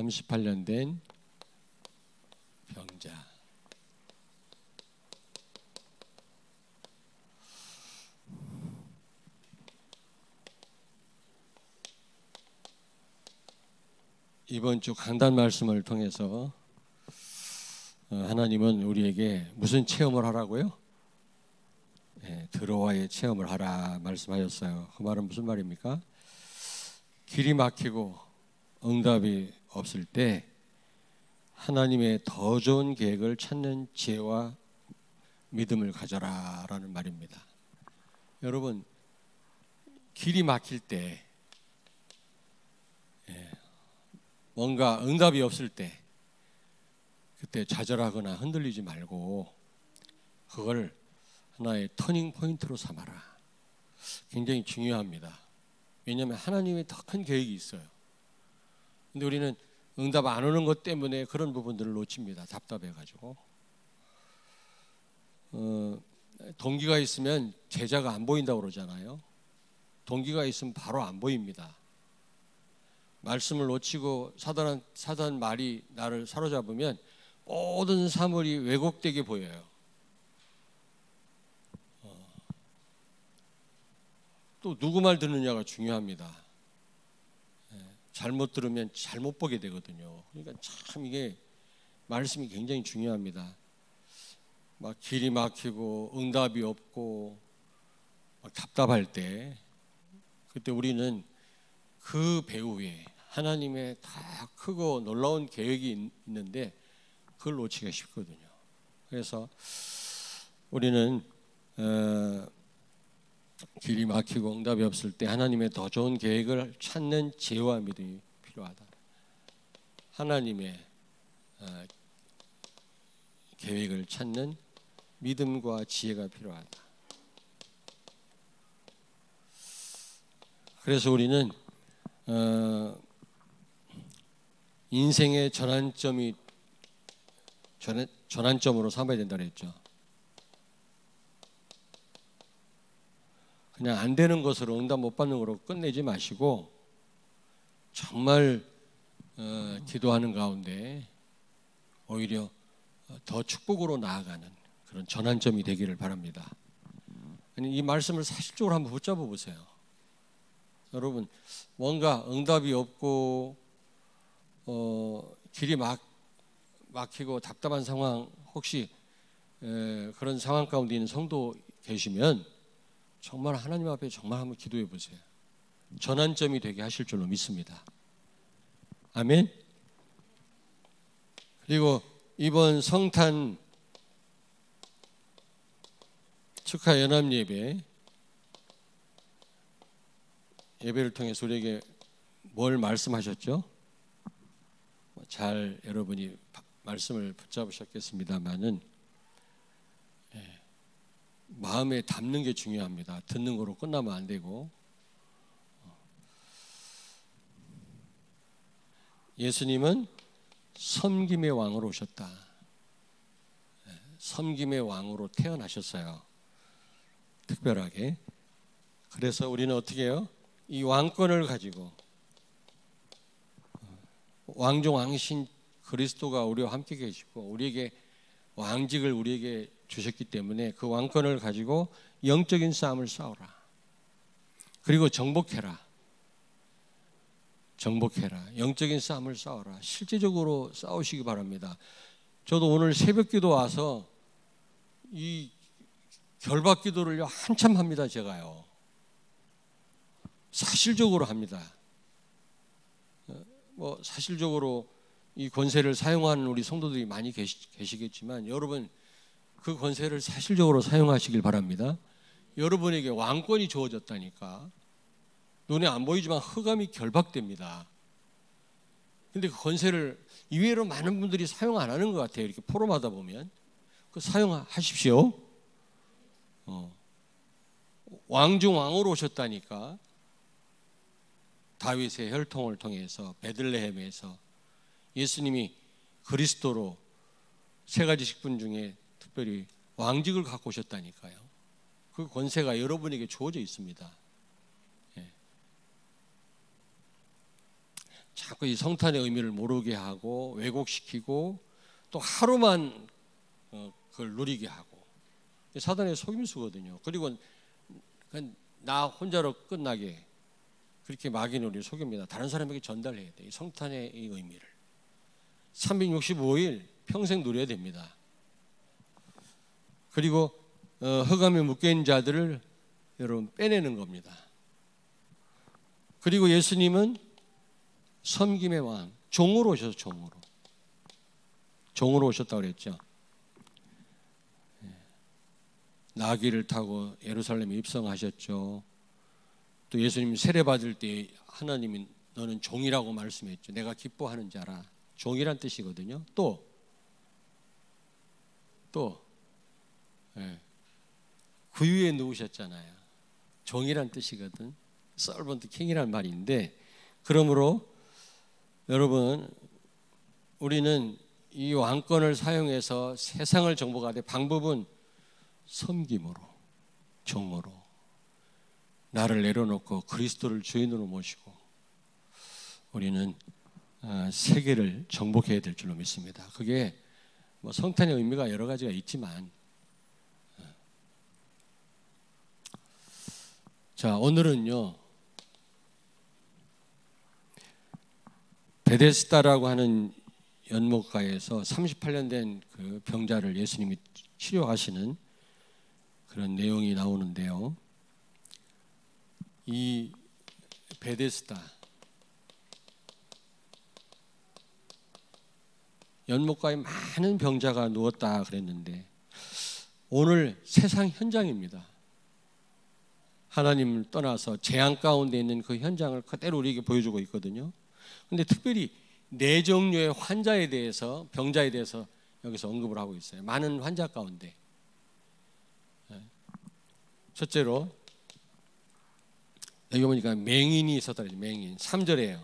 38년 된 병자. 이번 주 강단 말씀을 통해서 하나님은 우리에게 무슨 체험을 하라고요? 들어와의 체험을 하라 말씀하셨어요. 그 말은 무슨 말입니까? 길이 막히고 응답이 없을 때 하나님의 더 좋은 계획을 찾는 지혜와 믿음을 가져라 라는 말입니다. 여러분, 길이 막힐 때, 뭔가 응답이 없을 때 그때 좌절하거나 흔들리지 말고 그걸 하나의 터닝 포인트로 삼아라. 굉장히 중요합니다. 왜냐하면 하나님의 더 큰 계획이 있어요. 근데 우리는 응답 안 오는 것 때문에 그런 부분들을 놓칩니다. 답답해가지고. 동기가 있으면 제자가 안 보인다고 그러잖아요. 동기가 있으면 바로 안 보입니다. 말씀을 놓치고 사단 말이 나를 사로잡으면 모든 사물이 왜곡되게 보여요. 또 누구 말 듣느냐가 중요합니다. 잘못 들으면 잘못 보게 되거든요. 그러니까 참 이게 말씀이 굉장히 중요합니다. 막 길이 막히고 응답이 없고 막 답답할 때 그때 우리는 그 배후에 하나님의 다 크고 놀라운 계획이 있는데 그걸 놓치기가 쉽거든요. 그래서 우리는 길이 막히고 응답이 없을 때 하나님의 더 좋은 계획을 찾는 지혜와 믿음이 필요하다. 하나님의 계획을 찾는 믿음과 지혜가 필요하다. 그래서 우리는 인생의 전환점으로 삼아야 된다고 했죠. 그냥 안 되는 것으로 응답 못 받는 거로 끝내지 마시고 정말 기도하는 가운데 오히려 더 축복으로 나아가는 그런 전환점이 되기를 바랍니다. 이 말씀을 사실적으로 한번 붙잡아 보세요. 여러분, 뭔가 응답이 없고 길이 막히고 답답한 상황, 혹시 그런 상황 가운데 있는 성도 계시면 정말 하나님 앞에 정말 한번 기도해 보세요. 전환점이 되게 하실 줄로 믿습니다. 아멘. 그리고 이번 성탄 축하 연합 예배를 통해서 우리에게 뭘 말씀하셨죠? 잘 여러분이 말씀을 붙잡으셨겠습니다만은 마음에 담는 게 중요합니다. 듣는 거로 끝나면 안 되고 예수님은 섬김의 왕으로 오셨다. 섬김의 왕으로 태어나셨어요. 특별하게. 그래서 우리는 어떻게 해요? 이 왕권을 가지고 왕중 왕신 그리스도가 우리와 함께 계시고 우리에게 왕직을 우리에게 주셨기 때문에 그 왕권을 가지고 영적인 싸움을 싸우라. 그리고 정복해라. 영적인 싸움을 싸우라. 실제적으로 싸우시기 바랍니다. 저도 오늘 새벽기도 와서 이 결박기도를 한참 합니다. 제가요. 사실적으로 합니다. 사실적으로 이 권세를 사용하는 우리 성도들이 많이 계시겠지만 여러분 그 권세를 사실적으로 사용하시길 바랍니다. 여러분에게 왕권이 주어졌다니까. 눈에 안 보이지만 흑암이 결박됩니다. 근데 그 권세를 이외로 많은 분들이 사용 안 하는 것 같아요. 이렇게 포럼하다 보면. 그 사용하십시오. 왕중 왕으로 오셨다니까. 다윗의 혈통을 통해서 베들레헴에서 예수님이 그리스도로 세 가지 식분 중에 특별히 왕직을 갖고 오셨다니까요. 그 권세가 여러분에게 주어져 있습니다. 자꾸 이 성탄의 의미를 모르게 하고 왜곡시키고 또 하루만 그걸 누리게 하고 사단의 속임수거든요. 그리고 나 혼자로 끝나게 그렇게 마귀는 우리를 속입니다. 다른 사람에게 전달해야 돼. 이 성탄의 이 의미를 365일 평생 누려야 됩니다. 그리고 흑암에 묶여있는 자들을 여러분 빼내는 겁니다. 그리고 예수님은 섬김의 왕, 종으로 오셔서 종으로 오셨다고 그랬죠. 나귀를 타고 예루살렘에 입성하셨죠. 또 예수님 세례받을 때 하나님이 너는 종이라고 말씀했죠. 내가 기뻐하는 자라. 종이란 뜻이거든요. 또 구유에 누우셨잖아요. 종이란 뜻이거든. 서번트 킹이란 말인데, 그러므로 여러분 우리는 이 왕권을 사용해서 세상을 정복하되 방법은 섬김으로, 종으로 나를 내려놓고 그리스도를 주인으로 모시고 우리는 세계를 정복해야 될 줄로 믿습니다. 그게 뭐 성탄의 의미가 여러 가지가 있지만, 자 오늘은요 베데스다라고 하는 연못가에서 38년 된 그 병자를 예수님이 치료하시는 그런 내용이 나오는데요. 이 베데스다 연못가에 많은 병자가 누웠다 그랬는데 오늘 세상 현장입니다. 하나님을 떠나서 재앙 가운데 있는 그 현장을 그대로 우리에게 보여주고 있거든요. 근데 특별히 네 종류의 환자에 대해서, 병자에 대해서 여기서 언급을 하고 있어요. 많은 환자 가운데 첫째로 여기 보니까 맹인이 있었다 그러죠. 맹인 3절에요.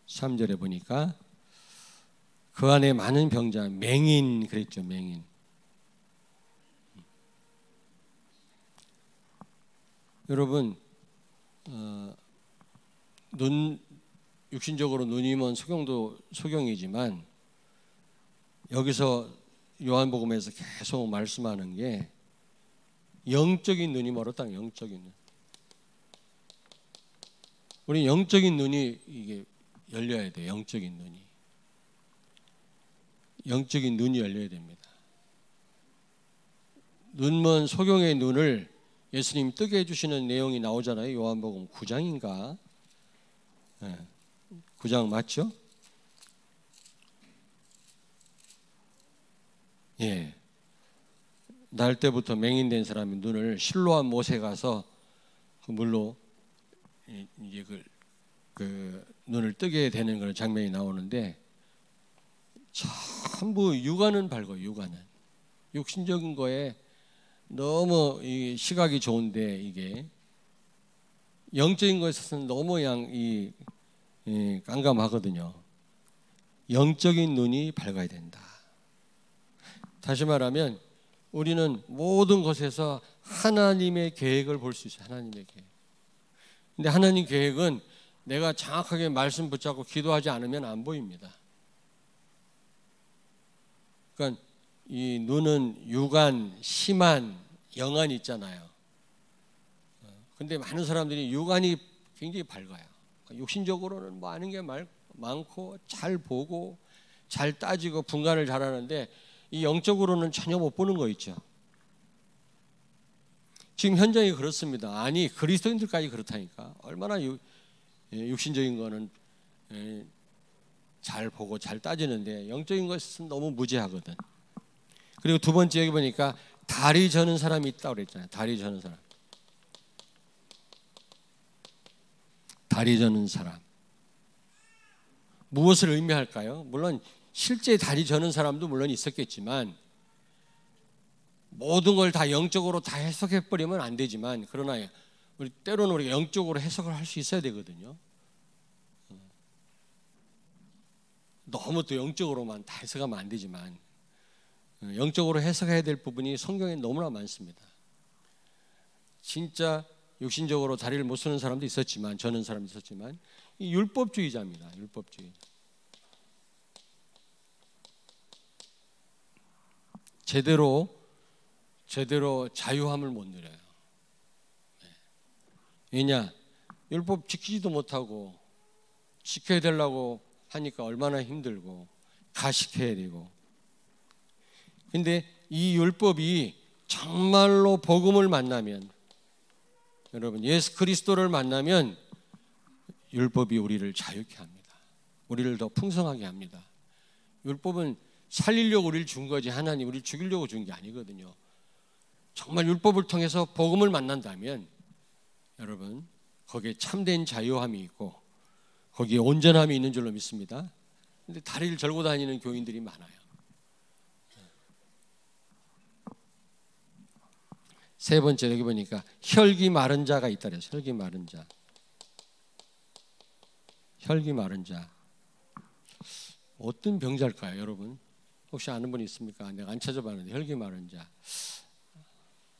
3절에 보니까 그 안에 많은 병자, 맹인 그랬죠. 맹인. 여러분 육신적으로 눈이 먼 소경도 소경이지만 여기서 요한복음에서 계속 말씀하는 게 영적인 눈이 멀었다. 영적인 눈. 우리 영적인 눈이 이게 열려야 돼요. 영적인 눈이 열려야 됩니다. 눈먼 소경의 눈을 예수님 뜨게 해주시는 내용이 나오잖아요. 요한복음 9장인가? 9장 맞죠? 예. 날 때부터 맹인된 사람이 눈을 실로암 못에 가서 그 물로 이제 그 눈을 뜨게 되는 그런 장면이 나오는데 전부 육안은 밝아요. 육안은 육신적인 거에 너무 이 시각이 좋은데 이게 영적인 것에 있어서는 너무 깜깜하거든요. 영적인 눈이 밝아야 된다. 다시 말하면 우리는 모든 것에서 하나님의 계획을 볼 수 있어요. 하나님의 계획. 근데 하나님 계획은 내가 정확하게 말씀 붙잡고 기도하지 않으면 안 보입니다. 그러니까 이 눈은 육안, 심안, 영안이 있잖아요. 근데 많은 사람들이 육안이 굉장히 밝아요. 육신적으로는 뭐 아는 게 많고 잘 보고 잘 따지고 분간을 잘하는데 이 영적으로는 전혀 못 보는 거 있죠. 지금 현장이 그렇습니다. 아니 그리스도인들까지 그렇다니까. 얼마나 육신적인 거는 잘 보고 잘 따지는데 영적인 것은 너무 무지하거든. 그리고 두 번째 여기 보니까 다리 저는 사람이 있다고 그랬잖아요. 다리 저는 사람. 다리 저는 사람. 무엇을 의미할까요? 물론 실제 다리 저는 사람도 물론 있었겠지만 모든 걸 다 영적으로 다 해석해버리면 안 되지만 그러나 때로는 우리가 영적으로 해석을 할 수 있어야 되거든요. 너무 또 영적으로만 다 해석하면 안 되지만 영적으로 해석해야 될 부분이 성경에 너무나 많습니다. 진짜 육신적으로 다리를 못 쓰는 사람도 있었지만 저는 사람도 있었지만 이 율법주의자입니다. 율법주의. 제대로 자유함을 못 누려요. 왜냐? 율법 지키지도 못하고 지켜야 되려고 하니까 얼마나 힘들고 가식해야 되고. 근데 이 율법이 정말로 복음을 만나면, 여러분 예수 그리스도를 만나면 율법이 우리를 자유케 합니다. 우리를 더 풍성하게 합니다. 율법은 살리려고 우리를 준 거지 하나님 우리를 죽이려고 준 게 아니거든요. 정말 율법을 통해서 복음을 만난다면 여러분 거기에 참된 자유함이 있고 거기에 온전함이 있는 줄로 믿습니다. 근데 다리를 절고 다니는 교인들이 많아요. 세 번째 여기 보니까 혈기 마른 자가 있다 그래요. 혈기 마른 자. 혈기 마른 자. 어떤 병자일까요, 여러분? 혹시 아는 분 있습니까? 내가 안 찾아봤는데 혈기 마른 자.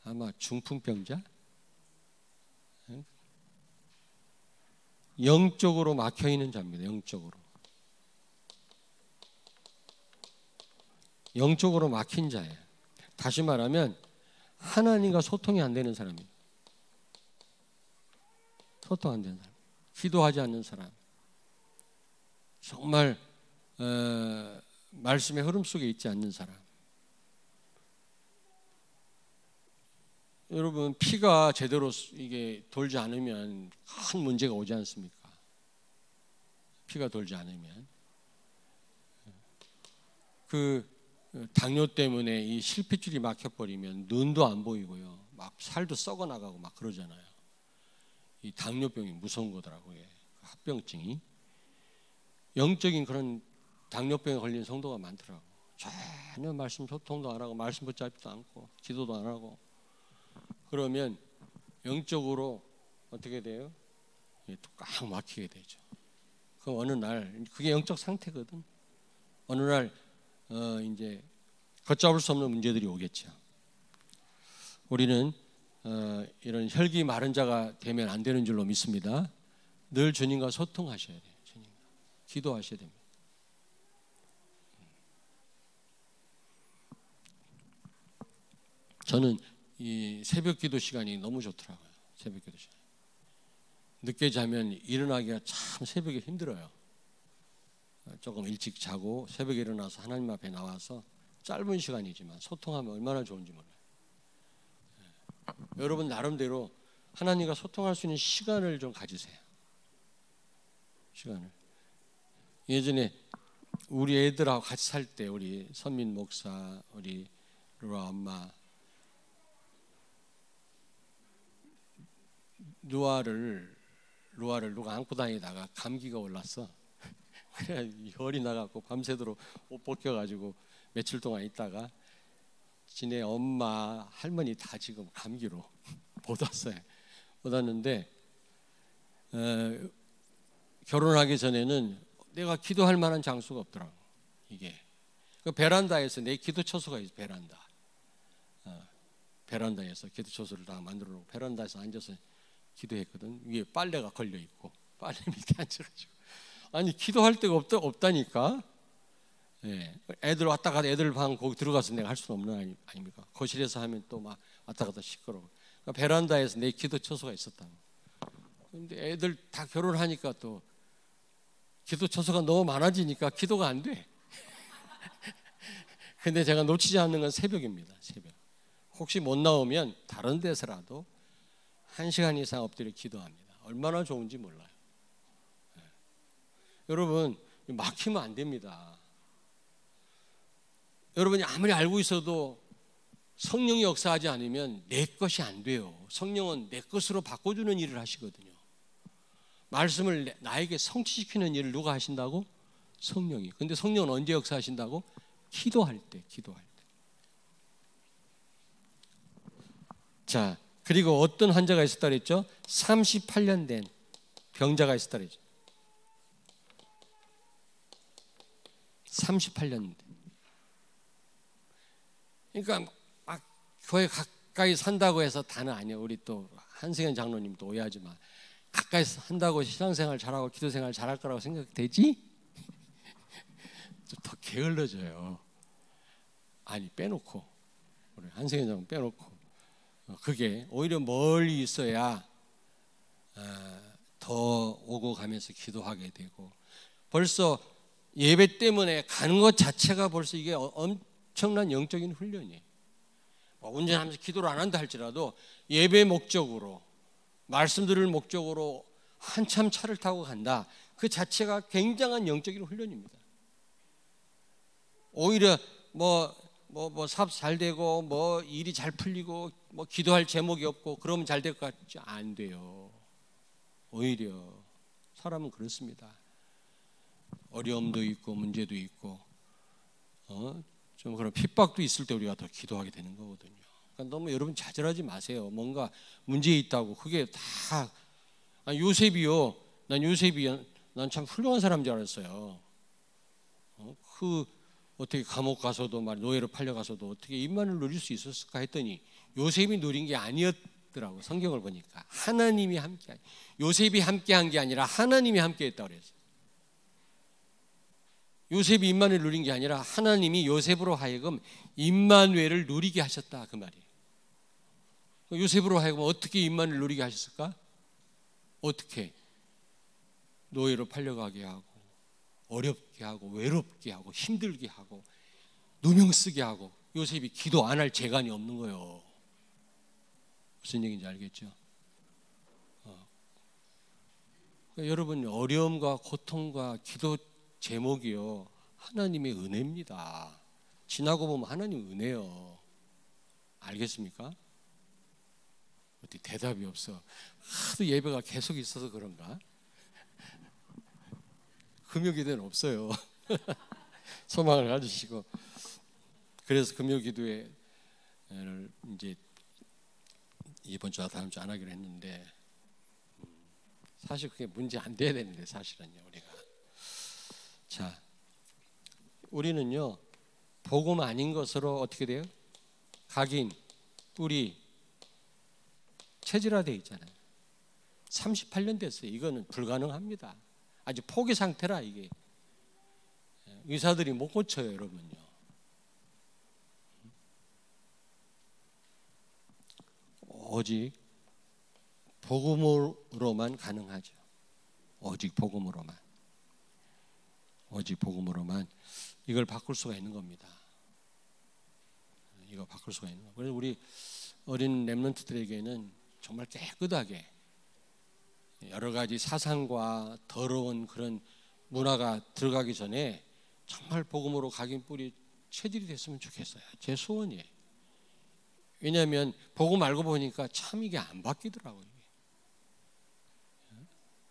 아마 중풍병자? 영적으로 막혀 있는 자입니다. 영적으로 막힌 자예요. 다시 말하면 하나님과 소통이 안 되는 사람이에요. 소통 안 되는 사람. 기도하지 않는 사람. 정말 말씀의 흐름 속에 있지 않는 사람. 여러분 피가 제대로 이게 돌지 않으면 큰 문제가 오지 않습니까? 피가 돌지 않으면 그 당뇨 때문에 이 실핏줄이 막혀버리면 눈도 안 보이고요, 막 살도 썩어 나가고 막 그러잖아요. 이 당뇨병이 무서운 거더라고요. 합병증이. 영적인 그런 당뇨병에 걸린 성도가 많더라고. 전혀 말씀 소통도 안 하고 말씀 붙잡지도 않고 기도도 안 하고. 그러면 영적으로 어떻게 돼요? 꽉 막히게 되죠. 그럼 어느 날 그게 영적 상태거든. 어느 날 이제 걷잡을 수 없는 문제들이 오겠죠. 우리는 이런 혈기 마른 자가 되면 안 되는 줄로 믿습니다. 늘 주님과 소통하셔야 돼요. 주님과 기도하셔야 됩니다. 저는 이 새벽 기도 시간이 너무 좋더라고요. 새벽 기도 시간. 늦게 자면 일어나기가 참 새벽에 힘들어요. 조금 일찍 자고 새벽에 일어나서 하나님 앞에 나와서 짧은 시간이지만 소통하면 얼마나 좋은지 몰라요. 여러분 나름대로 하나님과 소통할 수 있는 시간을 좀 가지세요. 시간을. 예전에 우리 애들하고 같이 살 때 우리 선민 목사, 우리 루아 엄마, 루아를 누가 안고 다니다가 감기가 올랐어. 그래 열이 나갖고 밤새도록 옷 벗겨가지고 며칠 동안 있다가 지네 엄마 할머니 다 지금 감기로 못 왔어요. 못 왔는데 결혼하기 전에는 내가 기도할 만한 장소가 없더라고. 이게 그 베란다에서 내 기도 처소가 있어. 베란다에서 기도 처소를 다 만들어 놓고 베란다에서 앉아서 기도했거든. 위에 빨래가 걸려 있고 빨래 밑에 앉아가지고 아니 기도할 데가 없다니까. 예. 애들 왔다 갔다 애들 방 거기 들어가서 내가 할 수는 없는 아닙니까? 거실에서 하면 또 막 왔다 갔다 시끄러워. 그러니까 베란다에서 내 기도 처소가 있었다고. 그런데 애들 다 결혼하니까 또 기도 처소가 너무 많아지니까 기도가 안 돼. 근데 제가 놓치지 않는 건 새벽입니다. 새벽. 혹시 못 나오면 다른 데서라도 1시간 이상 엎드려 기도합니다. 얼마나 좋은지 몰라요. 네. 여러분 막히면 안 됩니다. 여러분이 아무리 알고 있어도 성령이 역사하지 않으면 내 것이 안 돼요. 성령은 내 것으로 바꿔주는 일을 하시거든요. 말씀을 나에게 성취시키는 일을 누가 하신다고? 성령이. 근데 성령은 언제 역사하신다고? 기도할 때. 자, 그리고 어떤 환자가 있었다 그랬죠? 38년 된 병자가 있었다 그랬죠. 38년 된. 그러니까 막 교회 가까이 산다고 해서 다는 아니에요. 우리 또 한승현 장로님도 오해하지 마. 가까이서 한다고 신앙생활 잘하고 기도생활 잘할 거라고 생각되지? 좀 더 게을러져요. 아니 빼놓고 우리 한승현 장 빼놓고 그게 오히려 멀리 있어야 더 오고 가면서 기도하게 되고 벌써 예배 때문에 가는 것 자체가 벌써 이게 엄청난 영적인 훈련이에요. 운전하면서 기도를 안 한다 할지라도 예배 목적으로 말씀 들을 목적으로 한참 차를 타고 간다. 그 자체가 굉장한 영적인 훈련입니다. 오히려 사업 잘 되고 일이 잘 풀리고 기도할 제목이 없고 그러면 잘 될 것 같지 안 돼요. 오히려 사람은 그렇습니다. 어려움도 있고 문제도 있고 좀 그런 핍박도 있을 때 우리가 더 기도하게 되는 거거든요. 그러니까 너무 여러분 좌절하지 마세요. 뭔가 문제 있다고 그게 다 요셉이요. 난 참 훌륭한 사람인 줄 알았어요. 어떻게 감옥 가서도 노예로 팔려가서도 어떻게 입만을 누릴 수 있었을까 했더니 요셉이 누린 게 아니었더라고. 성경을 보니까 하나님이 함께, 요셉이 함께한 게 아니라 하나님이 함께했다고 그랬어요. 요셉이 임마누엘을 누린 게 아니라 하나님이 요셉으로 하여금 임마누엘을 누리게 하셨다 그 말이에요. 요셉으로 하여금 어떻게 임마누엘을 누리게 하셨을까? 어떻게? 노예로 팔려가게 하고 어렵게 하고 외롭게 하고 힘들게 하고 누명 쓰게 하고 요셉이 기도 안 할 재간이 없는 거예요. 무슨 얘기인지 알겠죠? 그러니까 여러분 어려움과 고통과 기도 제목이요 하나님의 은혜입니다. 지나고 보면 하나님 은혜요. 알겠습니까? 어떻게 대답이 없어. 하도 예배가 계속 있어서 그런가? 금요기도는 없어요. 소망을 가지시고 그래서 금요기도회를 이제 이번 주와 다음 주 안 하기로 했는데 사실 그게 문제 안 돼야 되는데 사실은요 우리가 자 우리는요 복음 아닌 것으로 어떻게 돼요? 각인, 뿌리, 체질화되어 있잖아요. 38년 됐어요. 이거는 불가능합니다. 아주 포기 상태라 이게 의사들이 못 고쳐요 여러분요. 오직 복음으로만 가능하죠. 오직 복음으로만 이걸 바꿀 수가 있는 겁니다. 이거 바꿀 수가 있는 거. 그래서 우리 어린 렘넌트들에게는 정말 깨끗하게 여러 가지 사상과 더러운 그런 문화가 들어가기 전에 정말 복음으로 각인 뿌리 체질이 됐으면 좋겠어요. 제 소원이에요. 왜냐하면 복음 알고 보니까 참 이게 안 바뀌더라고요.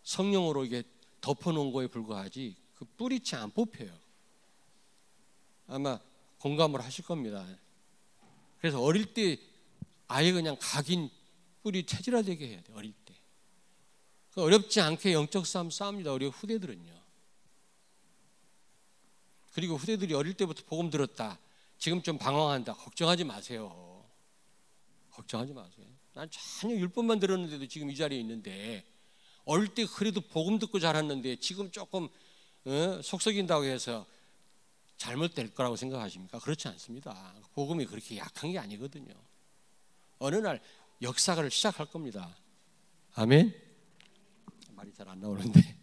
성령으로 이게 덮어놓은 거에 불과하지 그 뿌리채 안 뽑혀요. 아마 공감을 하실 겁니다. 그래서 어릴 때 아예 그냥 각인 뿌리 체질화되게 해야 돼요. 어릴 때. 어렵지 않게 영적 싸움 싸웁니다. 우리 후대들은요. 그리고 후대들이 어릴 때부터 복음 들었다. 지금 좀 방황한다. 걱정하지 마세요. 걱정하지 마세요. 난 전혀 율법만 들었는데도 지금 이 자리에 있는데 어릴 때 그래도 복음 듣고 자랐는데 지금 조금 속썩인다고 해서 잘못될 거라고 생각하십니까? 그렇지 않습니다. 복음이 그렇게 약한 게 아니거든요. 어느 날 역사를 시작할 겁니다. 아멘? 말이 잘 안 나오는데.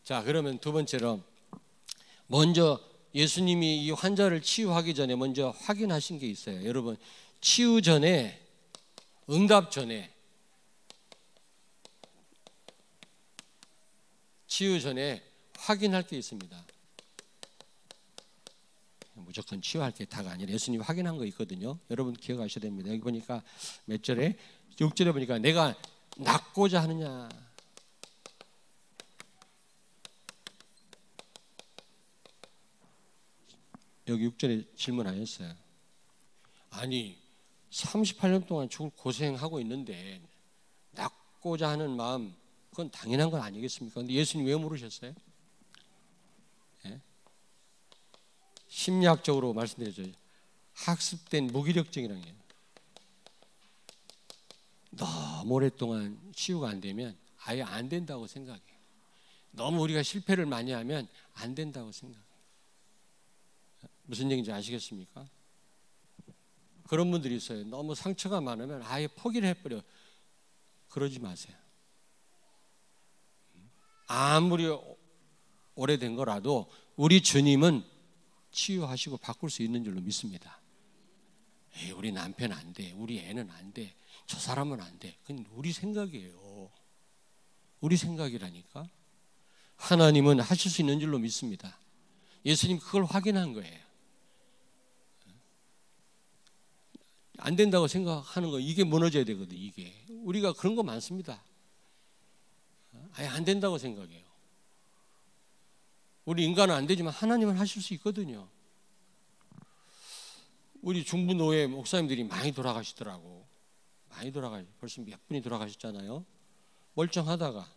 자, 그러면 두 번째로 먼저 예수님이 이 환자를 치유하기 전에 먼저 확인하신 게 있어요. 여러분, 치유 전에, 응답 전에, 치유 전에 확인할 게 있습니다. 무조건 치유할 게 다가 아니라 예수님이 확인한 거 있거든요. 여러분 기억하셔야 됩니다. 여기 보니까 몇 절에 6절에 보니까 내가 낫고자 하느냐. 여기 6절에 질문하였어요. 아니 38년 동안 죽을 고생하고 있는데 낫고자 하는 마음 그건 당연한 건 아니겠습니까? 근데 예수님 왜 물으셨어요? 예? 심리학적으로 말씀드려줘요. 학습된 무기력증이라는 게 너무 오랫동안 치유가 안 되면 아예 안 된다고 생각해요. 너무 우리가 실패를 많이 하면 안 된다고 생각해요. 무슨 얘기인지 아시겠습니까? 그런 분들이 있어요. 너무 상처가 많으면 아예 포기를 해버려. 그러지 마세요. 아무리 오래된 거라도 우리 주님은 치유하시고 바꿀 수 있는 줄로 믿습니다. 에이, 우리 남편 안 돼. 우리 애는 안 돼. 저 사람은 안 돼. 그건 우리 생각이에요. 우리 생각이라니까. 하나님은 하실 수 있는 줄로 믿습니다. 예수님 그걸 확인한 거예요. 안 된다고 생각하는 거 이게 무너져야 되거든. 이게 우리가 그런 거 많습니다. 아예 안 된다고 생각해요. 우리 인간은 안 되지만 하나님은 하실 수 있거든요. 우리 중부 노예 목사님들이 많이 돌아가시더라고. 많이 벌써 몇 분이 돌아가셨잖아요. 멀쩡하다가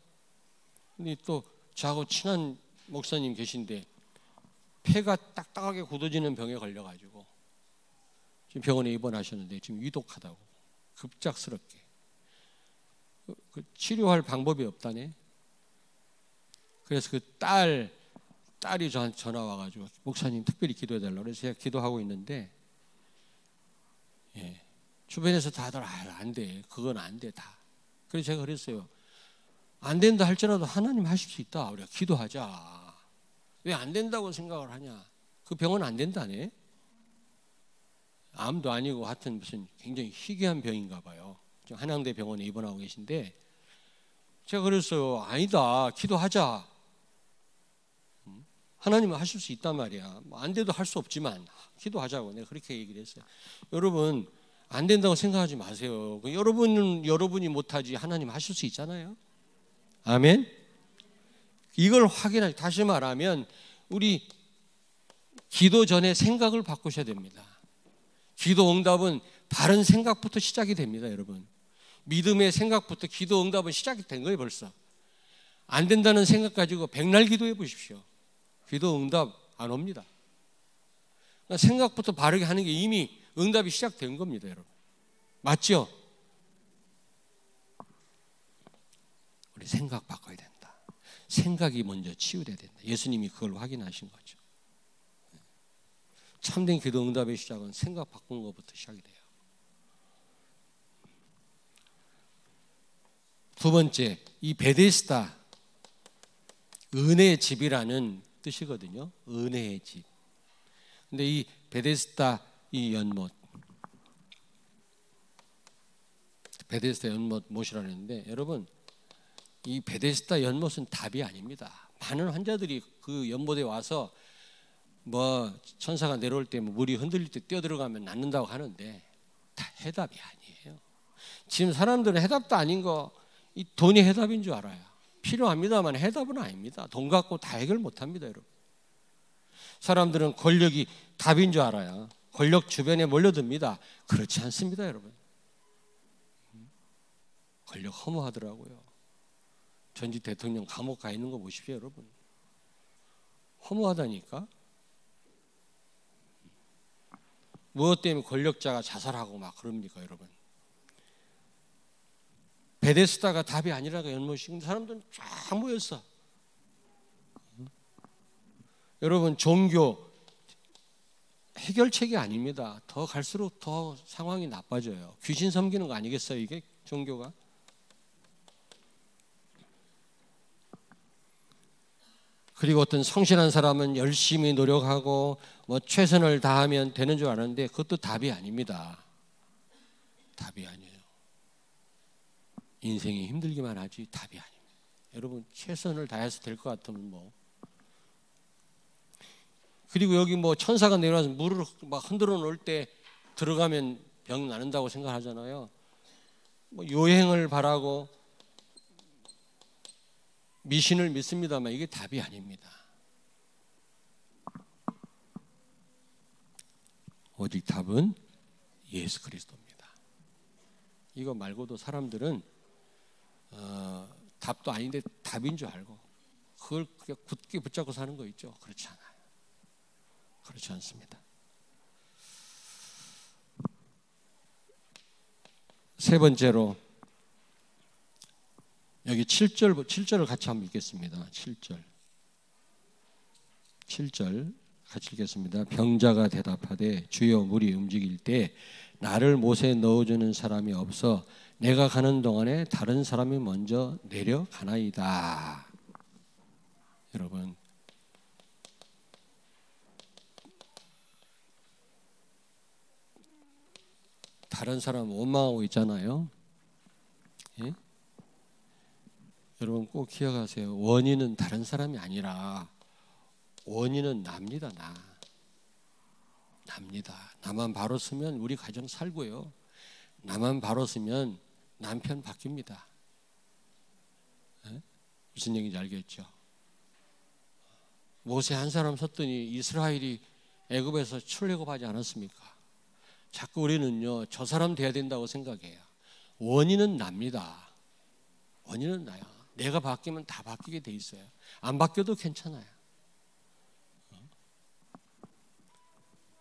근데 또 저하고 친한 목사님 계신데 폐가 딱딱하게 굳어지는 병에 걸려가지고 지금 병원에 입원하셨는데 지금 위독하다고 급작스럽게 그 치료할 방법이 없다네. 그래서 그 딸이 저한테 전화 와가지고 목사님 특별히 기도해달라고 그래서 제가 기도하고 있는데 예, 주변에서 다들 안 돼. 그건 안 돼 다. 그래서 제가 그랬어요. 안 된다 할지라도 하나님 하실 수 있다. 우리가 기도하자. 왜 안 된다고 생각을 하냐. 그 병은 안 된다네. 암도 아니고 하여튼 무슨 굉장히 희귀한 병인가 봐요. 지금 한양대 병원에 입원하고 계신데 제가 그랬어요. 아니다. 기도하자. 하나님은 하실 수 있단 말이야. 안 돼도 할 수 없지만 기도하자고 내가 그렇게 얘기를 했어요. 여러분 안 된다고 생각하지 마세요. 여러분이 못하지 하나님 하실 수 있잖아요. 아멘. 이걸 확인하지. 다시 말하면 우리 기도 전에 생각을 바꾸셔야 됩니다. 기도 응답은 바른 생각부터 시작이 됩니다. 여러분 믿음의 생각부터 기도 응답은 시작이 된 거예요. 벌써 안 된다는 생각 가지고 백날 기도해 보십시오. 기도 응답 안 옵니다. 그러니까 생각부터 바르게 하는 게 이미 응답이 시작된 겁니다. 여러분 맞죠? 우리 생각 바꿔야 된다. 생각이 먼저 치유돼야 된다. 예수님이 그걸 확인하신 거죠. 참된 기도 응답의 시작은 생각 바꾸는 것부터 시작이 돼요. 두 번째, 이 베데스다 은혜의 집이라는 뜻이거든요. 은혜의 집. 근데 이 베데스다 이 연못, 베데스다 연못 못이라는데 여러분 이 베데스다 연못은 답이 아닙니다. 많은 환자들이 그 연못에 와서 뭐 천사가 내려올 때 물이 흔들릴 때 뛰어들어가면 낫는다고 하는데 다 해답이 아니에요. 지금 사람들은 해답도 아닌 거 이 돈이 해답인 줄 알아요. 필요합니다만 해답은 아닙니다. 돈 갖고 다 해결 못합니다. 여러분 사람들은 권력이 답인 줄 알아요. 권력 주변에 몰려듭니다. 그렇지 않습니다. 여러분 권력 허무하더라고요. 전직 대통령 감옥 가 있는 거 보십시오. 여러분 허무하다니까. 무엇 때문에 권력자가 자살하고 막 그럽니까 여러분. 베데스다가 답이 아니라가 연못이 사람들은 쫙 모였어. 여러분 종교 해결책이 아닙니다. 더 갈수록 더 상황이 나빠져요. 귀신 섬기는 거 아니겠어요 이게 종교가. 그리고 어떤 성실한 사람은 열심히 노력하고 뭐 최선을 다하면 되는 줄 아는데 그것도 답이 아닙니다. 답이 아니에요. 인생이 힘들기만 하지 답이 아닙니다. 여러분 최선을 다해서 될 것 같으면 뭐. 그리고 여기 뭐 천사가 내려와서 물을 막 흔들어 놓을 때 들어가면 병 나는다고 생각하잖아요. 뭐 요행을 바라고 미신을 믿습니다만 이게 답이 아닙니다. 오직 답은 예수 그리스도입니다. 이거 말고도 사람들은 답도 아닌데 답인 줄 알고 그걸 그냥 굳게 붙잡고 사는 거 있죠. 그렇지 않아요. 그렇지 않습니다. 세 번째로 여기 7절을 같이 한번 읽겠습니다. 7절 같이 읽겠습니다. 병자가 대답하되 주여 물이 움직일 때 나를 못에 넣어주는 사람이 없어 내가 가는 동안에 다른 사람이 먼저 내려가나이다. 여러분, 다른 사람 원망하고 있잖아요. 예? 여러분 꼭 기억하세요. 원인은 다른 사람이 아니라 원인은 납니다. 납니다. 나만 바로 쓰면 우리 가정 살고요. 나만 바로 쓰면 남편 바뀝니다. 예? 무슨 얘기인지 알겠죠? 모세 한 사람 썼더니 이스라엘이 애굽에서 출애굽하지 않았습니까? 자꾸 우리는요, 저 사람 돼야 된다고 생각해요. 원인은 납니다. 원인은 나요. 내가 바뀌면 다 바뀌게 돼 있어요. 안 바뀌어도 괜찮아요.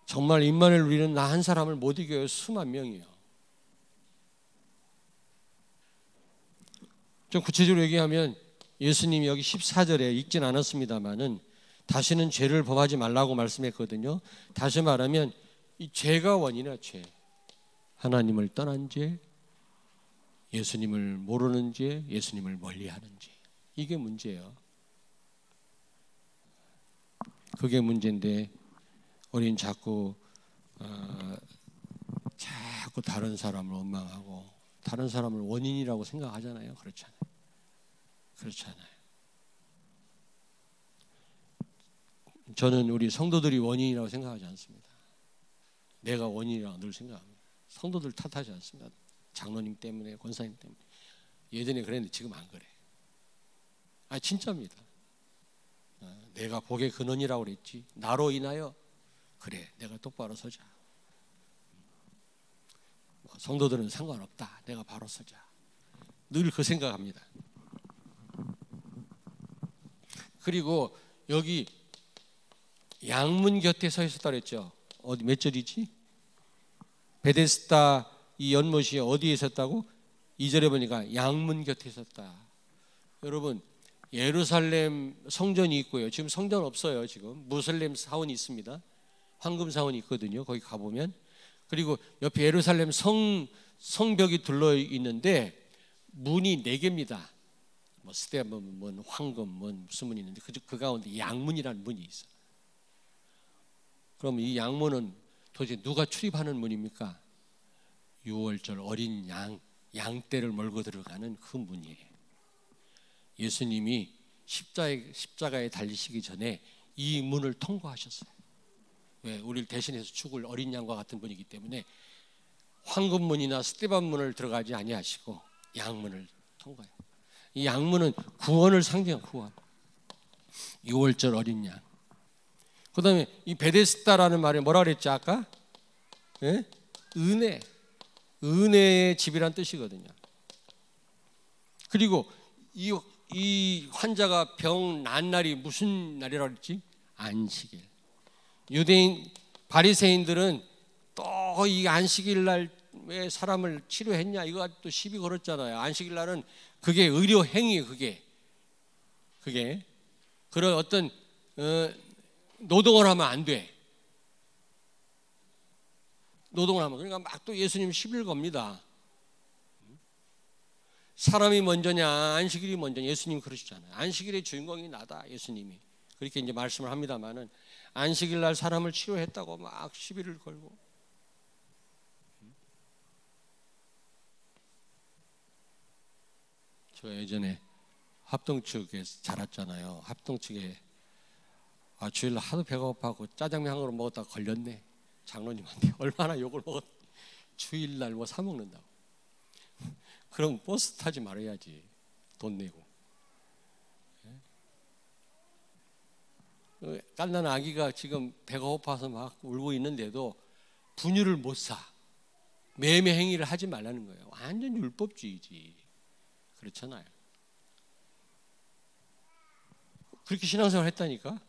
정말 임마누엘 우리는 나 한 사람을 못 이겨요. 수만 명이요. 좀 구체적으로 얘기하면 예수님이 여기 14절에 읽진 않았습니다만은 다시는 죄를 범하지 말라고 말씀했거든요. 다시 말하면 이 죄가 원인이야. 죄. 하나님을 떠난 죄, 예수님을 모르는 죄, 예수님을 멀리하는 죄. 이게 문제예요. 그게 문제인데 우리는 자꾸 다른 사람을 원망하고 다른 사람을 원인이라고 생각하잖아요. 그렇잖아요. 저는 우리 성도들이 원인이라고 생각하지 않습니다. 내가 원인이라고 늘 생각합니다. 성도들 탓하지 않습니다. 장로님 때문에, 권사님 때문에. 예전에 그랬는데 지금 안 그래. 진짜입니다. 내가 복의 근원이라고 그랬지. 나로 인하여 그래, 내가 똑바로 서자. 성도들은 상관없다. 내가 바로 서자. 늘 그 생각합니다. 그리고 여기 양문 곁에 서 있었다 그랬죠. 어디 몇 절이지? 베데스다 이 연못이 어디에 있었다고? 2절에 보니까 양문 곁에 있었다. 여러분, 예루살렘 성전이 있고요. 지금 성전 없어요. 지금 무슬림 사원이 있습니다. 황금 사원이 있거든요. 거기 가보면. 그리고 옆에 예루살렘 성벽이 둘러 있는데 문이 4개입니다. 뭐 스테본, 황금, 무슨 문이 있는데 그 가운데 양문이라는 문이 있어. 그럼 이 양문은 도대체 누가 출입하는 문입니까? 6월절 어린 양떼를 몰고 들어가는 그 문이에요. 예수님이 십자가에 달리시기 전에 이 문을 통과하셨어요. 왜? 우리를 대신해서 죽을 어린 양과 같은 분이기 때문에 황금문이나 스데반문을 들어가지 아니하시고 양문을 통과해요. 이 양문은 구원을 상징해요. 구원. 6월절 어린 양. 그 다음에 이 베데스다라는 말이 뭐라 그랬지 아까? 예? 은혜. 은혜의 집이란 뜻이거든요. 그리고 이 환자가 병 난 날이 무슨 날이라고 그랬지? 안식일. 유대인 바리새인들은 또 이 안식일 날 왜 사람을 치료했냐 이거 또 시비 걸었잖아요. 안식일 날은 그게 의료 행위예요. 그게 그런 어떤 노동을 하면 안 돼. 노동을 하면 그러니까 막 또 예수님 시비를 겁니다. 사람이 먼저냐 안식일이 먼저냐. 예수님 그러시잖아요. 안식일의 주인공이 나다. 예수님이 그렇게 이제 말씀을 합니다만은 안식일 날 사람을 치료했다고 막 시비를 걸고. 저 예전에 합동측에 자랐잖아요. 합동측에 주일날 하도 배가 고파고 짜장면 한 그릇 먹었다가 걸렸네. 장로님한테 얼마나 욕을 먹었. 주일날 뭐 사 먹는다고. 그럼 버스 타지 말아야지. 돈 내고. 갓난 아기가 지금 배가 고파서 막 울고 있는데도 분유를 못 사. 매매 행위를 하지 말라는 거예요. 완전 율법주의지. 그렇잖아요. 그렇게 신앙생활 했다니까.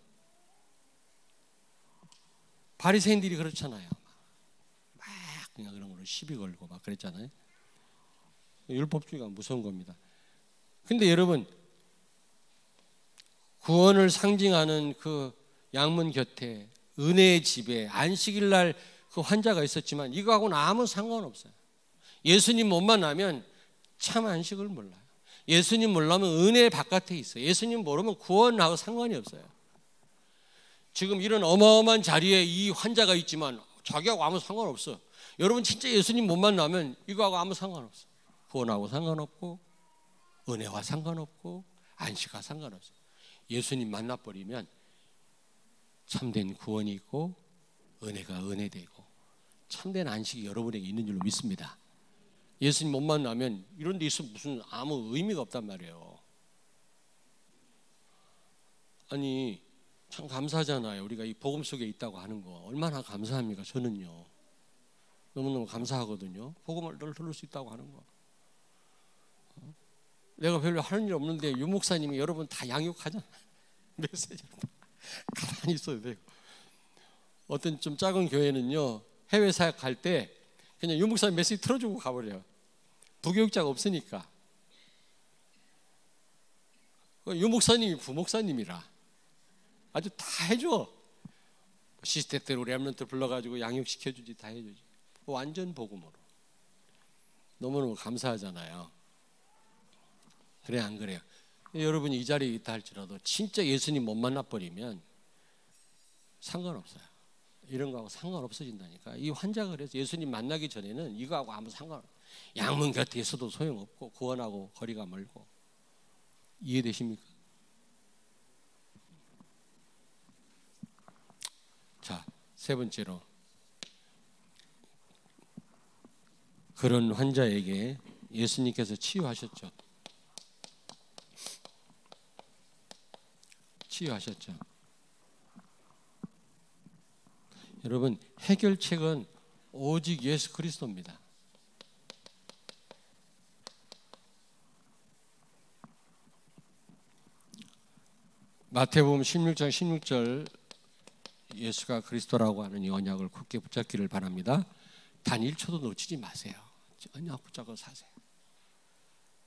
바리새인들이 그렇잖아요. 막 그냥 그런 걸로 시비 걸고 막 그랬잖아요. 율법주의가 무서운 겁니다. 근데 여러분, 구원을 상징하는 그 양문 곁에 은혜의 집에 안식일 날 그 환자가 있었지만 이거하고는 아무 상관없어요. 예수님 못 만나면 참 안식을 몰라요. 예수님 몰라면 은혜 바깥에 있어요. 예수님 모르면 구원하고 상관이 없어요. 지금 이런 어마어마한 자리에 이 환자가 있지만 자기하고 아무 상관없어. 여러분 진짜 예수님 못 만나면 이거하고 아무 상관없어. 구원하고 상관없고 은혜와 상관없고 안식과 상관없어요. 예수님 만나버리면 참된 구원이 있고 은혜가 은혜되고 참된 안식이 여러분에게 있는 줄로 믿습니다. 예수님 못 만나면 이런 데 있으면 무슨 아무 의미가 없단 말이에요. 아니 참 감사하잖아요. 우리가 이 복음 속에 있다고 하는 거 얼마나 감사합니까? 저는요 너무너무 감사하거든요. 복음을 늘 들을 수 있다고 하는 거. 내가 별로 하는 일 없는데 유 목사님이 여러분 다 양육하잖아. 메시지를 가만히 있어도 되고. 어떤 좀 작은 교회는요 해외 사역 갈 때 그냥 유 목사님 메시지 틀어주고 가버려요. 부교육자가 없으니까. 유 목사님이 부목사님이라 아주 다 해줘. 시스템대로 렘넌트 불러가지고 양육시켜주지 다 해주지. 완전 복음으로. 너무너무 감사하잖아요. 그래 안 그래요? 여러분이 이 자리에 있다 할지라도 진짜 예수님 못 만나버리면 상관없어요. 이런 거하고 상관없어진다니까. 이 환자가 그래서 예수님 만나기 전에는 이거하고 아무 상관없어요. 양문 곁에 있어도 소용없고 구원하고 거리가 멀고. 이해되십니까? 자, 세 번째로 그런 환자에게 예수님께서 치유하셨죠. 치유하셨죠. 여러분 해결책은 오직 예수 그리스도입니다. 마태복음 16장 16절 예수가 그리스도라고 하는 이 언약을 굳게 붙잡기를 바랍니다. 단 1초도 놓치지 마세요. 언약 붙잡고 사세요.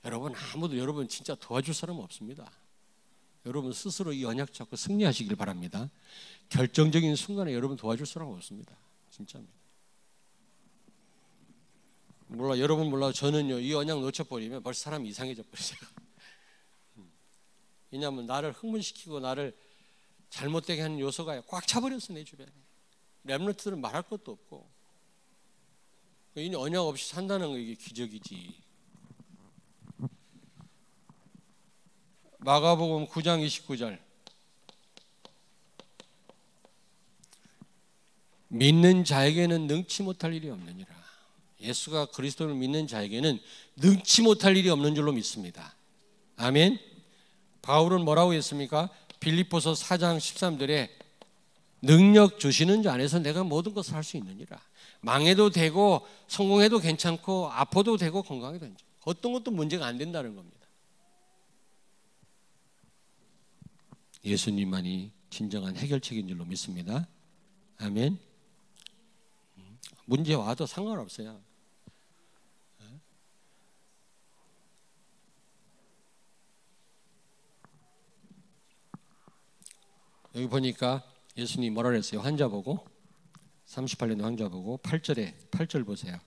여러분 아무도 여러분 진짜 도와줄 사람 없습니다. 여러분 스스로 이 언약 잡고 승리하시길 바랍니다. 결정적인 순간에 여러분 도와줄 사람 없습니다. 진짜입니다. 몰라 여러분 몰라 저는요 이 언약 놓쳐버리면 벌써 사람이 이상해져 버리죠. 왜냐하면 나를 흥분시키고 나를 잘못되게 하는 요소가 꽉 차버렸어 내 주변에. 렘넌트들은 말할 것도 없고 이 언약 없이 산다는 거 이게 기적이지. 마가복음 9장 29절 믿는 자에게는 능치 못할 일이 없느니라. 예수가 그리스도를 믿는 자에게는 능치 못할 일이 없는 줄로 믿습니다. 아멘. 바울은 뭐라고 했습니까? 빌립보서 4장 13절에 능력 주시는 자 안에서 내가 모든 것을 할 수 있느니라. 망해도 되고 성공해도 괜찮고 아파도 되고 건강해도 괜찮고 어떤 것도 문제가 안 된다는 겁니다. 예수님만이 진정한 해결책인 줄로 믿습니다. 아멘. 문제 와도 상관없어요. 여기 보니까 예수님이 뭐라 그랬어요? 환자 보고 38년 환자 보고 8절 보세요.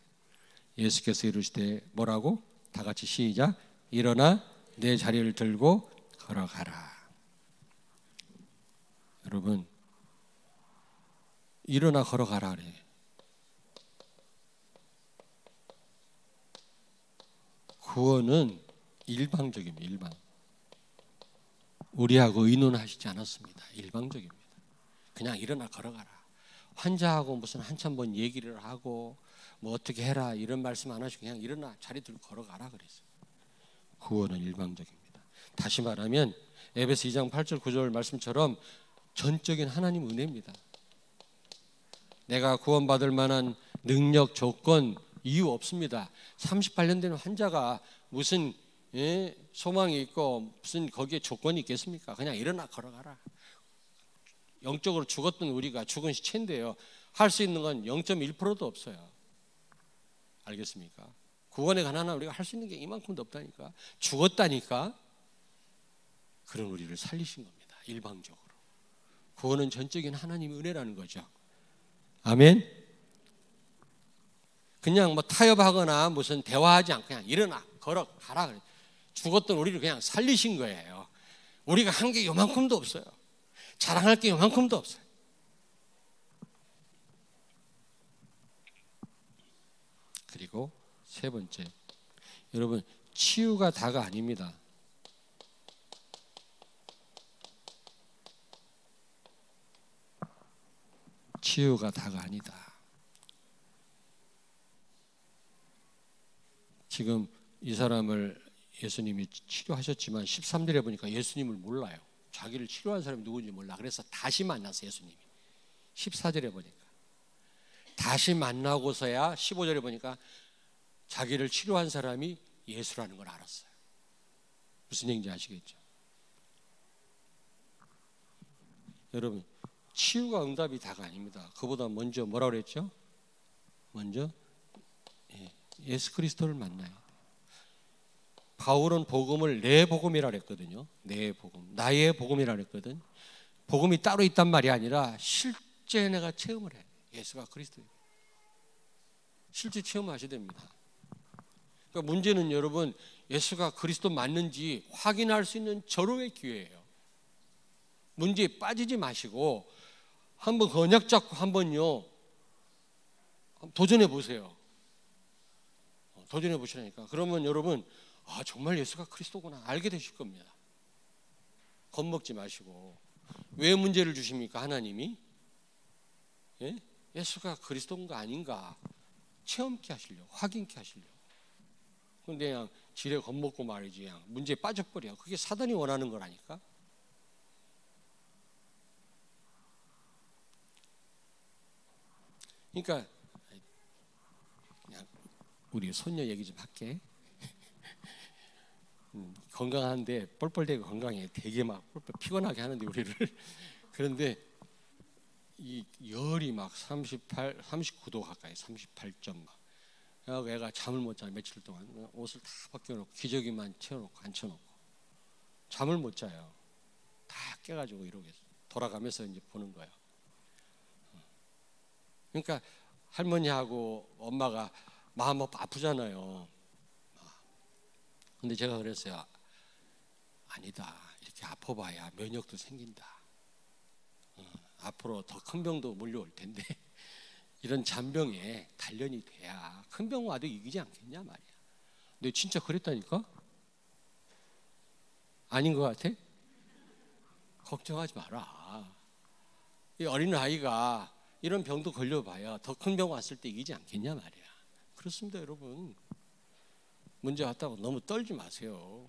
예수께서 이르시되 뭐라고? 다 같이 시작. 일어나 내 자리를 들고 걸어가라. 여러분 일어나 걸어가라 그래. 구원은 일방적입니다. 일방. 우리하고 의논하시지 않았습니다. 일방적입니다. 그냥 일어나 걸어가라. 환자하고 무슨 한참 번 얘기를 하고 뭐 어떻게 해라 이런 말씀 안 하시고 그냥 일어나 자리 들고 걸어가라 그랬어요. 구원은 일방적입니다. 다시 말하면 에베소 2장 8절 9절 말씀처럼 전적인 하나님 은혜입니다. 내가 구원받을 만한 능력, 조건, 이유 없습니다. 38년 된 환자가 무슨 소망이 있고 무슨 거기에 조건이 있겠습니까? 그냥 일어나 걸어가라. 영적으로 죽었던 우리가 죽은 시체인데요. 할 수 있는 건 0.1%도 없어요. 알겠습니까? 구원에 관한 한 우리가 할 수 있는 게 이만큼도 없다니까. 죽었다니까. 그런 우리를 살리신 겁니다. 일방적으로. 구원은 전적인 하나님의 은혜라는 거죠. 아멘. 그냥 뭐 타협하거나 무슨 대화하지 않고 그냥 일어나 걸어 가라 그래. 죽었던 우리를 그냥 살리신 거예요. 우리가 한 게 요만큼도 없어요. 자랑할 게 요만큼도 없어요. 그리고 세 번째, 여러분, 치유가 다가 아닙니다. 치유가 다가 아니다. 지금 이 사람을 예수님이 치료하셨지만 13절에 보니까 예수님을 몰라요. 자기를 치료한 사람이 누군지 몰라. 그래서 다시 만났어요, 예수님이. 14절에 보니까 다시 만나고서야 15절에 보니까 자기를 치료한 사람이 예수라는 걸 알았어요. 무슨 얘기인지 아시겠죠? 여러분, 치유가 응답이 다가 아닙니다. 그보다 먼저 뭐라고 그랬죠? 먼저 예수 그리스도를 만나야 돼요. 바울은 복음을 내 복음이라 그랬거든요. 내 복음, 나의 복음이라 그랬거든. 복음이 따로 있단 말이 아니라 실제 내가 체험을 해. 예수가 그리스도예요. 실제 체험하셔야 됩니다. 그러니까 문제는 여러분, 예수가 그리스도 맞는지 확인할 수 있는 절호의 기회예요. 문제에 빠지지 마시고 한번 언약 잡고 한번요 도전해 보세요. 도전해 보시라니까. 그러면 여러분, 아, 정말 예수가 그리스도구나 알게 되실 겁니다. 겁먹지 마시고. 왜 문제를 주십니까, 하나님이? 예? 예수가 그리스도인가 아닌가 체험케 하시려고, 확인케 하시려고. 근데 그냥 지레 겁먹고 말이지, 그냥 문제에 빠져버려. 그게 사단이 원하는 거라니까. 그러니까 그냥 우리 손녀 얘기 좀 할게. 건강한데 뻘뻘대고 건강해. 되게 막 뻘뻘 피곤하게 하는데 우리를. 그런데 이 열이 막 39도 가까이, 38점 막. 그래서 애가 잠을 못 자. 며칠 동안 옷을 다 벗겨놓고 기저귀만 채워놓고 앉혀놓고 잠을 못 자요. 다 깨가지고 이러고 돌아가면서 이제 보는 거예요. 그러니까 할머니하고 엄마가 마음 아프잖아요. 근데 제가 그랬어요. 아니다. 이렇게 아파봐야 면역도 생긴다. 앞으로 더 큰 병도 몰려올 텐데 이런 잔병에 단련이 돼야 큰 병 와도 이기지 않겠냐 말이야. 근데 진짜 그랬다니까? 아닌 것 같아? 걱정하지 마라. 이 어린 아이가 이런 병도 걸려봐야 더 큰 병 왔을 때 이기지 않겠냐 말이야. 그렇습니다, 여러분. 문제 왔다고 너무 떨지 마세요.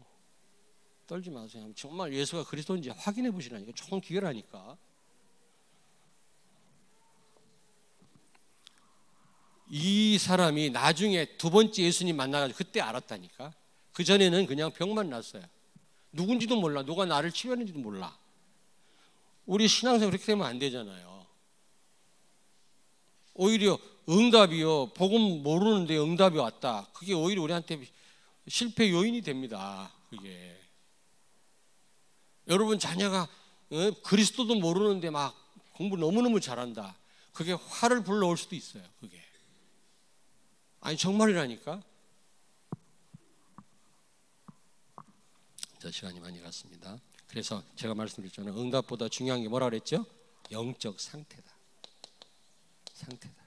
떨지 마세요. 정말 예수가 그리스도인지 확인해 보시라니까. 좋은 기회라니까. 이 사람이 나중에 두 번째 예수님 만나가지고 그때 알았다니까. 그 전에는 그냥 병만 났어요. 누군지도 몰라. 누가 나를 치료했는지도 몰라. 우리 신앙생활 그렇게 되면 안 되잖아요. 오히려 응답이요. 복음 모르는데 응답이 왔다. 그게 오히려 우리한테 실패 요인이 됩니다. 그게. 여러분 자녀가 그리스도도 모르는데 막 공부 너무너무 잘한다. 그게 화를 불러올 수도 있어요. 그게. 아니 정말이라니까. 자, 시간이 많이 갔습니다. 그래서 제가 말씀드렸잖아요. 응답보다 중요한 게 뭐라 그랬죠? 영적 상태다. 상태다.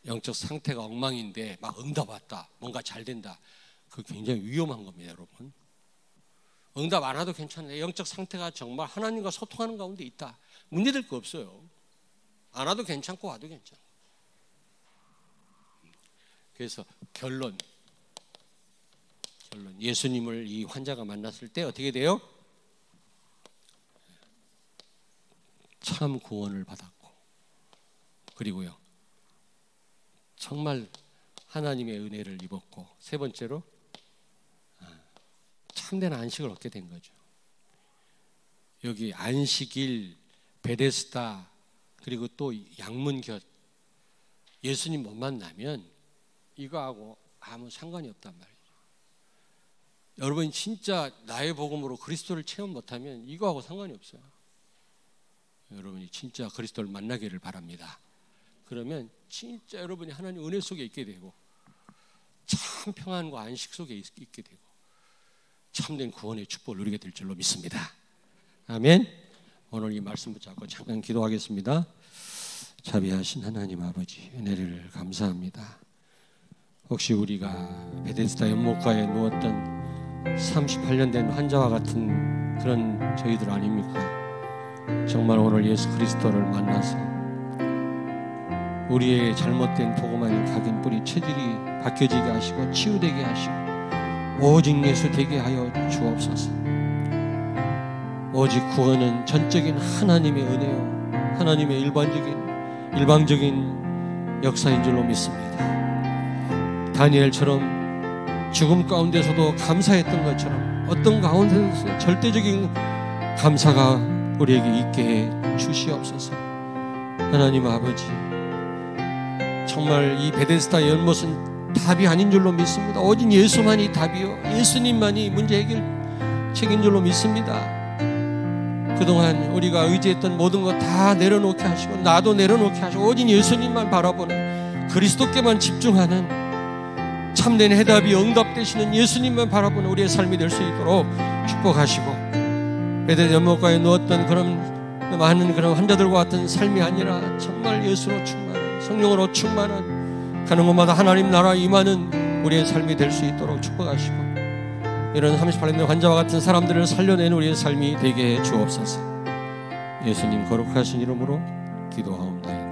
영적 상태가 엉망인데 막 응답 왔다. 뭔가 잘 된다. 그거 굉장히 위험한 겁니다, 여러분. 응답 안 와도 괜찮아요. 영적 상태가 정말 하나님과 소통하는 가운데 있다. 문제될 거 없어요. 안 와도 괜찮고 와도 괜찮고. 그래서 결론. 예수님을 이 환자가 만났을 때 어떻게 돼요? 참 구원을 받았고, 그리고요 정말 하나님의 은혜를 입었고, 세 번째로 참된 안식을 얻게 된 거죠. 여기 안식일, 베데스다, 그리고 또 양문곁, 예수님 못 만나면 이거하고 아무 상관이 없단 말이에요. 여러분 진짜 나의 복음으로 그리스도를 체험 못하면 이거하고 상관이 없어요. 여러분이 진짜 그리스도를 만나기를 바랍니다. 그러면 진짜 여러분이 하나님 은혜 속에 있게 되고 참 평안과 안식 속에 있게 되고 참된 구원의 축복을 누리게 될 줄로 믿습니다. 아멘. 오늘 이 말씀 붙잡고 잠깐 기도하겠습니다. 자비하신 하나님 아버지, 은혜를 감사합니다. 혹시 우리가 베데스다 연못가에 누웠던 38년 된 환자와 같은 그런 저희들 아닙니까? 정말 오늘 예수 그리스도를 만나서 우리의 잘못된 복음 아닌 각인 뿌리 체질이 바뀌어지게 하시고 치유되게 하시고 오직 예수 되게 하여 주옵소서. 오직 구원은 전적인 하나님의 은혜요, 하나님의 일방적인 역사인 줄로 믿습니다. 다니엘처럼 죽음 가운데서도 감사했던 것처럼 어떤 가운데서 절대적인 감사가 우리에게 있게 해 주시옵소서. 하나님 아버지, 정말 이 베데스다 연못은 답이 아닌 줄로 믿습니다. 오직 예수만이 답이요, 예수님만이 문제 해결책인 줄로 믿습니다. 그동안 우리가 의지했던 모든 것 다 내려놓게 하시고 나도 내려놓게 하시고 오직 예수님만 바라보는, 그리스도께만 집중하는 참된 해답이 응답되시는 예수님만 바라보는 우리의 삶이 될 수 있도록 축복하시고, 베데스다 연못가에 누웠던 그런 많은 그런 환자들과 같은 삶이 아니라 정말 예수로 충만한, 성령으로 충만한, 가는 곳마다 하나님 나라 임하는 우리의 삶이 될 수 있도록 축복하시고, 이런 38년 환자와 같은 사람들을 살려내는 우리의 삶이 되게 해 주옵소서. 예수님 거룩하신 이름으로 기도하옵나이다.